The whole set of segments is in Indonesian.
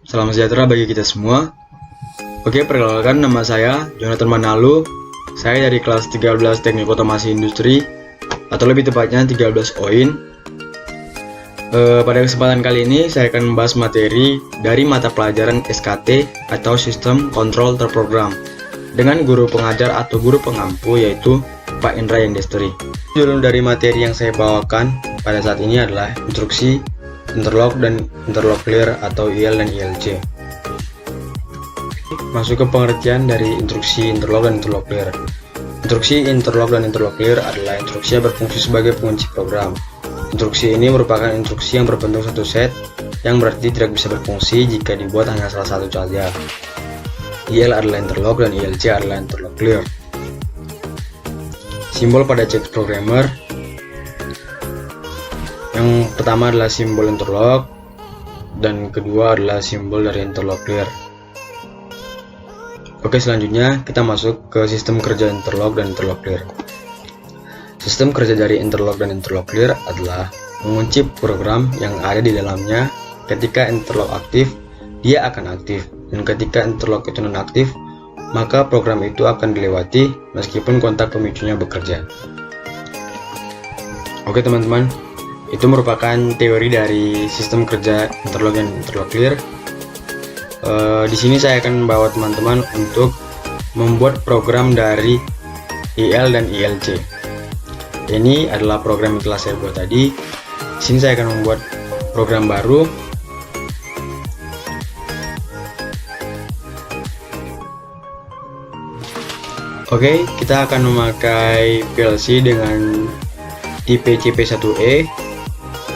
salam sejahtera bagi kita semua. Oke, perkenalkan nama saya Jonathan Manalu. Saya dari kelas 13 Teknik Otomasi Industri, atau lebih tepatnya 13 OIN. Pada kesempatan kali ini saya akan membahas materi dari mata pelajaran SKT atau Sistem Kontrol Terprogram dengan guru pengajar atau guru pengampu, yaitu Pak Indra Yendestri. Judul dari materi yang saya bawakan pada saat ini adalah instruksi interlock dan interlock clear atau IL dan ILC. Masuk ke pengertian dari instruksi interlock dan interlock clear. Instruksi interlock dan interlock clear adalah instruksi yang berfungsi sebagai pengunci program. Instruksi ini merupakan instruksi yang berbentuk satu set, yang berarti tidak bisa berfungsi jika dibuat hanya salah satu saja. IL adalah interlock dan ILC adalah interlock clear. Simbol pada C programmer. Yang pertama adalah simbol interlock, dan kedua adalah simbol dari interlock clear. Oke, selanjutnya kita masuk ke sistem kerja interlock dan interlock clear. Sistem kerja dari interlock dan interlock clear adalah mengunci program yang ada di dalamnya. Ketika interlock aktif, dia akan aktif, dan ketika interlock itu nonaktif, maka program itu akan dilewati meskipun kontak pemicunya bekerja. Oke teman-teman, itu merupakan teori dari sistem kerja interlock dan interlock clear. Di sini saya akan membawa teman-teman untuk membuat program dari IL dan ILC. Ini adalah program yang telah saya buat tadi. Di sini saya akan membuat program baru. Oke, kita akan memakai PLC dengan tipe CP1E.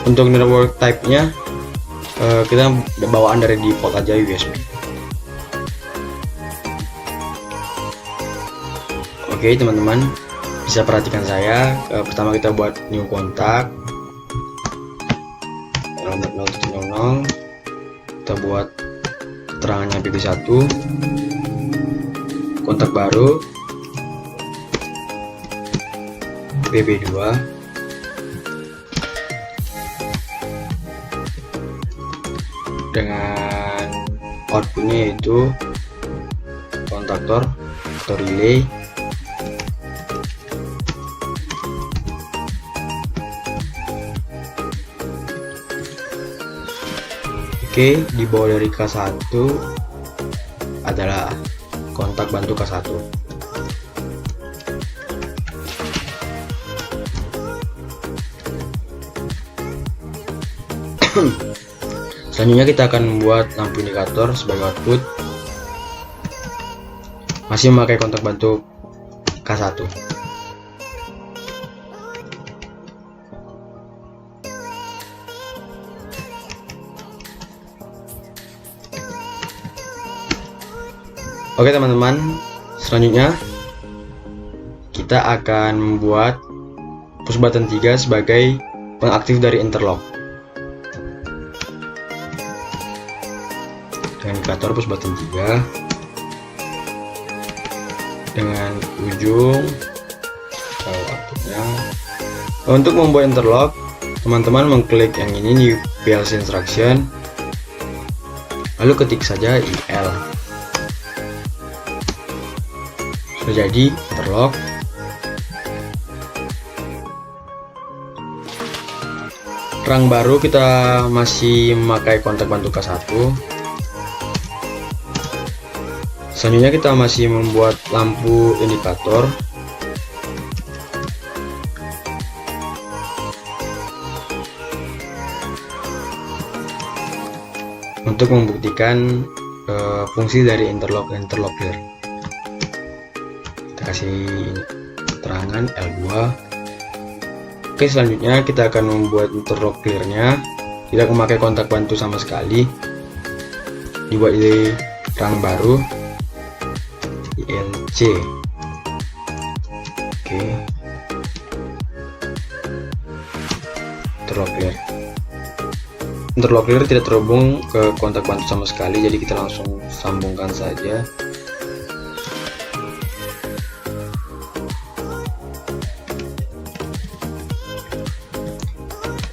Untuk network type-nya kita bawaan dari default aja USB. Oke teman-teman, bisa perhatikan saya. Pertama kita buat new kontak 0.0.0. Kita buat keterangannya PP1, kontak baru PP2, dengan outputnya yaitu kontaktor atau relay. Oke, di bawah dari K1 adalah kontak bantu K1. Selanjutnya kita akan membuat lampu indikator sebagai output, masih memakai kontak bantu K1. Oke teman-teman, selanjutnya kita akan membuat push button 3 sebagai pengaktif dari interlock. Dengan indikator push button 3 dengan ujung outputnya. Untuk membuat interlock, teman-teman mengklik yang ini di PLC instruction, lalu ketik saja IL. Sudah jadi interlock. Rang baru kita masih memakai kontak bantu K1. Selanjutnya kita masih membuat lampu indikator. Untuk membuktikan fungsi dari interlock dan interlock clear. Kita kasih keterangan L2. Oke, selanjutnya kita akan membuat interlock clear-nya. Tidak memakai kontak bantu sama sekali. Dibuat di rang baru ILC. Oke, interlock clear. Interlock clear tidak terhubung ke kontak bantu sama sekali, jadi kita langsung sambungkan saja.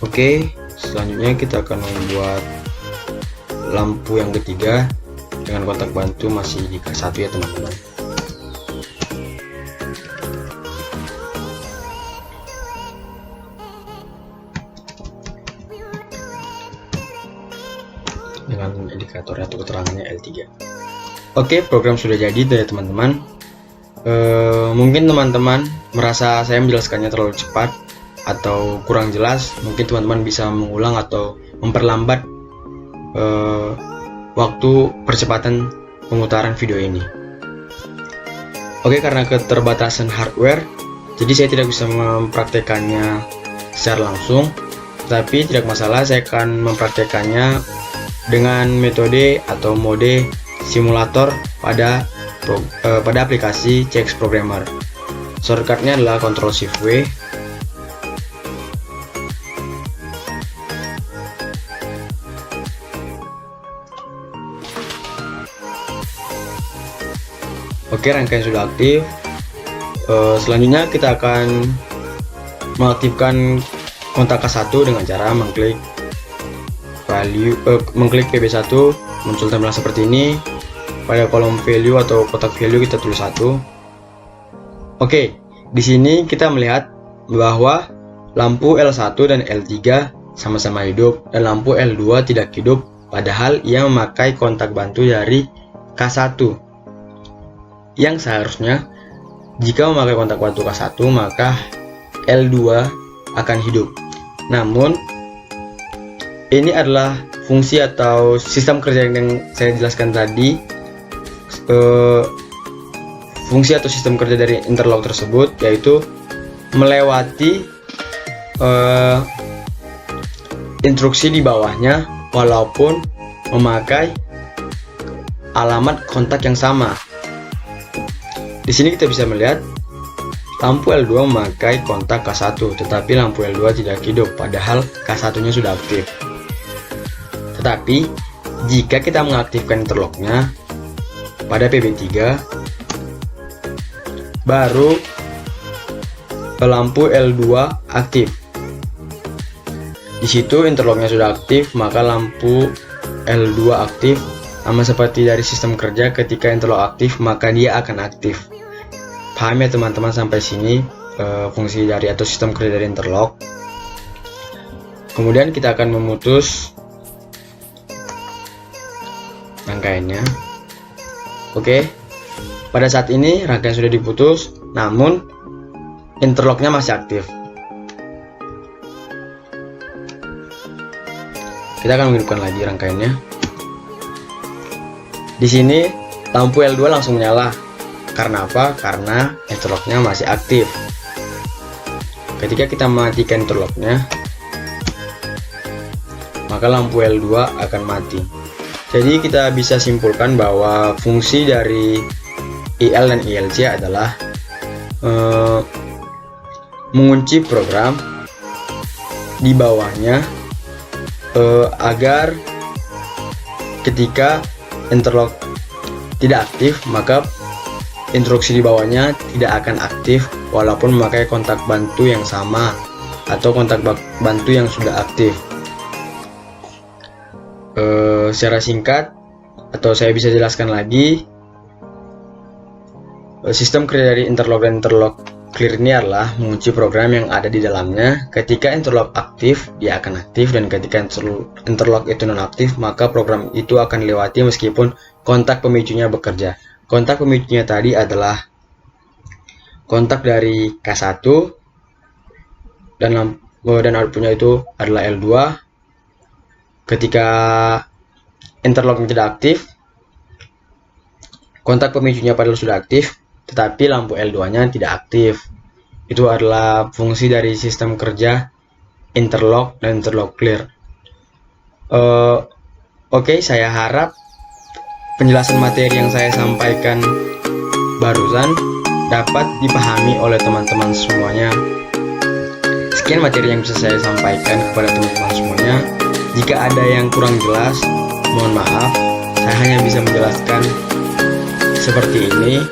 Oke, selanjutnya kita akan membuat lampu yang ketiga dengan kontak bantu masih di K1 ya teman-teman. Dengan indikatornya atau keterangannya L3. Oke, program sudah jadi ya teman-teman. Mungkin teman-teman merasa saya menjelaskannya terlalu cepat atau kurang jelas. Mungkin teman-teman bisa mengulang atau memperlambat waktu percepatan pemutaran video ini. Oke, karena keterbatasan hardware, jadi saya tidak bisa mempraktekannya secara langsung. Tapi tidak masalah, saya akan mempraktekannya dengan metode atau mode simulator pada aplikasi CX Programmer. Shortcutnya adalah Ctrl+Shift+V. Oke, rangkaian sudah aktif. Selanjutnya kita akan mengaktifkan kontak K1 dengan cara mengklik PB1, muncul tampilan seperti ini. Pada kolom value atau kotak value kita tulis 1. Oke, di sini kita melihat bahwa lampu L1 dan L3 sama-sama hidup dan lampu L2 tidak hidup, padahal ia memakai kontak bantu dari K1. Yang seharusnya jika memakai kontak bantu K1 maka L2 akan hidup. Namun ini adalah fungsi atau sistem kerja yang saya jelaskan tadi. Fungsi atau sistem kerja dari interlock tersebut yaitu melewati instruksi di bawahnya walaupun memakai alamat kontak yang sama. Di sini kita bisa melihat lampu L2 memakai kontak K1, tetapi lampu L2 tidak hidup, padahal K1-nya sudah aktif. Tetapi jika kita mengaktifkan interlocknya pada PB3, baru lampu L2 aktif. Di situ interlocknya sudah aktif, maka lampu L2 aktif. Sama seperti dari sistem kerja, ketika interlock aktif maka dia akan aktif. Paham ya teman-teman sampai sini fungsi dari atau sistem kerja dari interlock. Kemudian kita akan memutus rangkaiannya. Oke, pada saat ini rangkaian sudah diputus, namun interlocknya masih aktif. Kita akan menghidupkan lagi rangkaiannya. Di sini lampu L2 langsung menyala. Karena apa? Karena interlocknya masih aktif. Ketika kita mematikan interlocknya, maka lampu L2 akan mati. Jadi kita bisa simpulkan bahwa fungsi dari IL dan ILC adalah mengunci program di bawahnya agar ketika interlock tidak aktif maka instruksi di bawahnya tidak akan aktif walaupun memakai kontak bantu yang sama atau kontak bantu yang sudah aktif. Secara singkat atau saya bisa jelaskan lagi, sistem kerja dari interlock dan interlock clear ini adalah mengunci program yang ada di dalamnya. Ketika interlock aktif dia akan aktif, dan ketika interlock itu nonaktif maka program itu akan dilewati meskipun kontak pemicunya bekerja. Kontak pemicunya tadi adalah kontak dari K1 dan outputnya itu adalah L2. Ketika interlock tidak aktif, kontak pemicunya padahal sudah aktif, tetapi lampu L2-nya tidak aktif. Itu adalah fungsi dari sistem kerja interlock dan interlock clear. Oke, saya harap penjelasan materi yang saya sampaikan barusan dapat dipahami oleh teman-teman semuanya. Sekian materi yang bisa saya sampaikan kepada teman-teman semuanya. Jika ada yang kurang jelas, mohon maaf. Saya hanya bisa menjelaskan seperti ini.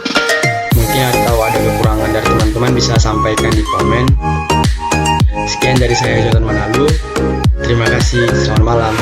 Mungkin atau ada kekurangan dari teman-teman bisa sampaikan di komen. Sekian dari saya, Jonathan Manalu. Terima kasih, selamat malam.